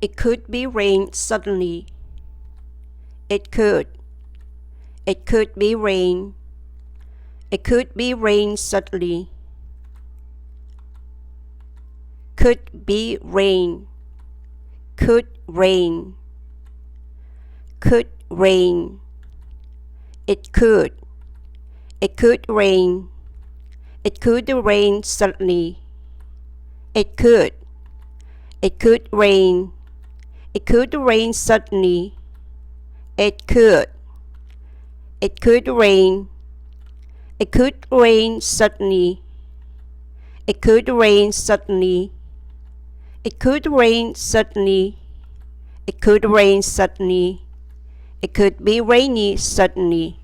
It could be rain suddenly. It could. It could be rain. It could be rain suddenly. Could be rain. Could rain. Could rain. It could. It could rain. It could rain suddenly. It could. It could rain. It could rain suddenly. It could. It could rain. It could rain suddenly. It could rain suddenly. It could rain suddenly. It could rain suddenly. It could be rainy suddenly.